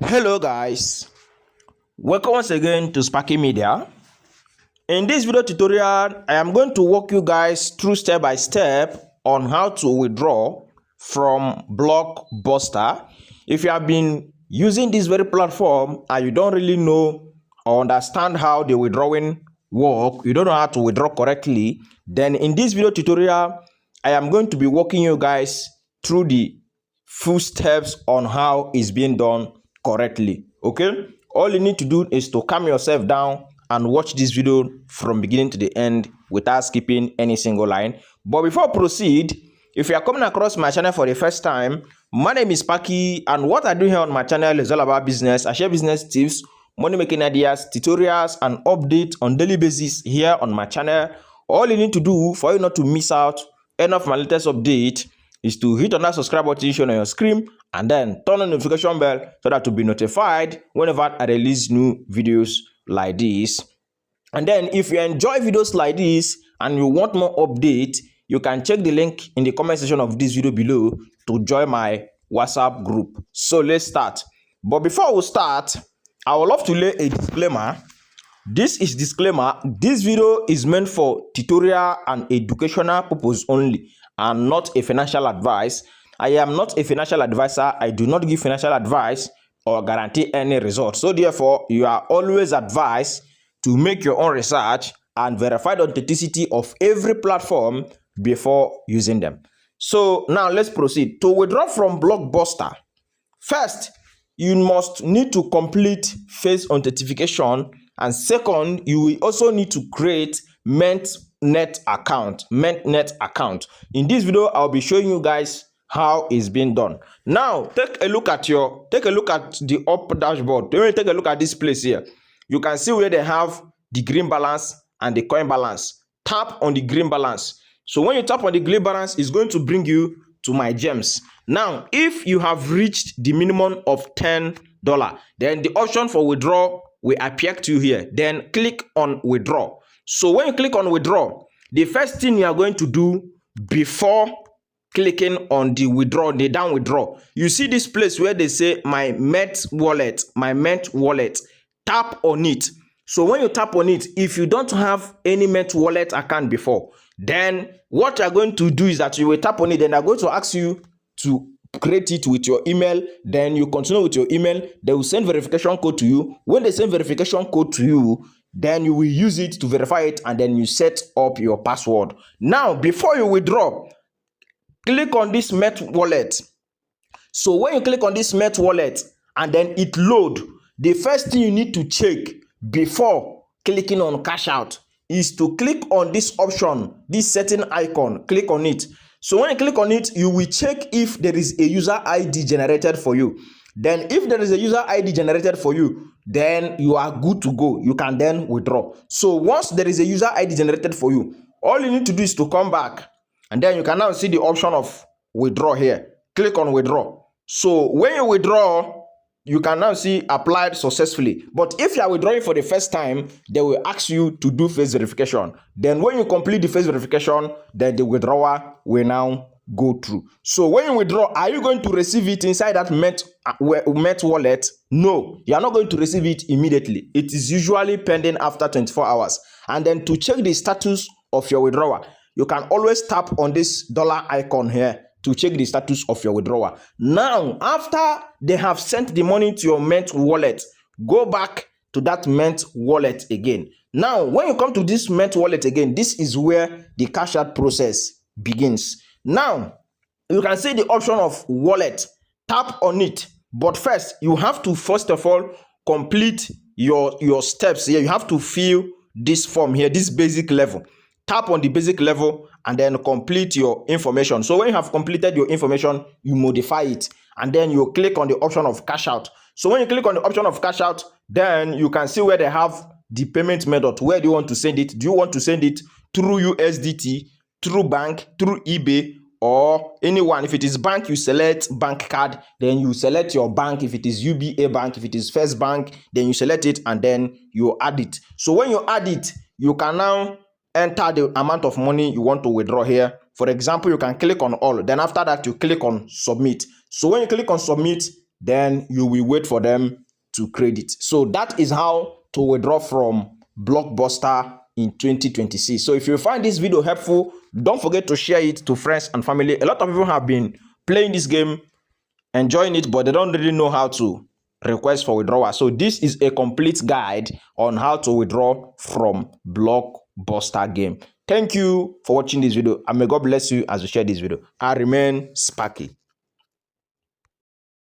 Hello guys, welcome once again to Sparky Media. In this video tutorial, I am going to walk you guys through step by step on how to withdraw from Blockbuster. If you have been using this very platform and you don't really know or understand how the withdrawing work, you don't know how to withdraw correctly, then in this video tutorial, I am going to be walking you guys through the full steps on how it's being done correctly. Okay, all you need to do is to calm yourself down and watch this video from beginning to the end without skipping any single line. But before I proceed, if you are coming across my channel for the first time, my name is Sparky, and what I do here on my channel is all about business. I share business tips, money making ideas, tutorials, and updates on daily basis here on my channel. All you need to do for you not to miss out any of my latest update is to hit on that subscribe button shown on your screen and then turn on the notification bell so that you'll be notified whenever I release new videos like this. And then if you enjoy videos like this and you want more updates, you can check the link in the comment section of this video below to join my WhatsApp group. So let's start. But before we start, I would love to lay a disclaimer. This is disclaimer. This video is meant for tutorial and educational purpose only, and not a financial advice. I am not a financial advisor. I do not give financial advice or guarantee any result. So therefore, you are always advised to make your own research and verify the authenticity of every platform before using them. So now let's proceed. To withdraw from Blockbuster, first, you must need to complete face authentication, and second, you will also need to create Net account. In this video, I'll be showing you guys how it's being done. Now, take a look at the up dashboard. When you take a look at this place here, you can see where they have the green balance and the coin balance. Tap on the green balance. So when you tap on the green balance, it's going to bring you to my gems. Now, if you have reached the minimum of $10, then the option for withdraw will appear to you here. Then click on withdraw. So when you click on withdraw, the first thing you are going to do before clicking on the withdraw, the down withdraw, you see this place where they say my Mint wallet, tap on it. So when you tap on it, if you don't have any Mint wallet account before, then what you're going to do is that you will tap on it, then they're going to ask you to create it with your email. Then you continue with your email. They will send verification code to you. When they send verification code to you, then you will use it to verify it, and then you set up your password. Now, before you withdraw, click on this Mint wallet. So when you click on this Mint wallet and then it load, the first thing you need to check before clicking on cash out is to click on this option, this setting icon. Click on it. So when you click on it, you will check if there is a user ID generated for you. Then if there is a user ID generated for you, then you are good to go. You can then withdraw. So once there is a user ID generated for you, all you need to do is to come back, and then you can now see the option of withdraw here. Click on withdraw. So when you withdraw, you can now see applied successfully. But if you are withdrawing for the first time, they will ask you to do face verification. Then when you complete the face verification, then the withdrawal will now go through. So when you withdraw, are you going to receive it inside that Mint wallet? No, you are not going to receive it immediately. It is usually pending after 24 hours. And then to check the status of your withdrawal, you can always tap on this dollar icon here to check the status of your withdrawal. Now, after they have sent the money to your Mint wallet, go back to that Mint wallet again. Now, when you come to this Mint wallet again, this is where the cash out process begins. Now, you can see the option of wallet. Tap on it. But first, you have to first of all complete your steps here. You have to fill this form here, this basic level. Tap on the basic level and then complete your information. So when you have completed your information, you modify it, and then you click on the option of cash out. So when you click on the option of cash out, then you can see where they have the payment method. Where do you want to send it? Do you want to send it through USDT, through bank, through eBay, or anyone? If it is bank, you select bank card, then you select your bank. If it is UBA bank, if it is First Bank, then you select it and then you add it. So when you add it, you can now enter the amount of money you want to withdraw here. For example, you can click on all. Then after that, you click on submit. So when you click on submit, then you will wait for them to credit. So that is how to withdraw from Blockbuster in 2026. So if you find this video helpful, don't forget to share it to friends and family. A lot of people have been playing this game, enjoying it, but they don't really know how to request for withdrawal. So this is a complete guide on how to withdraw from Blockbuster game. Thank you for watching this video, and may God bless you as you share this video. I remain Sparky.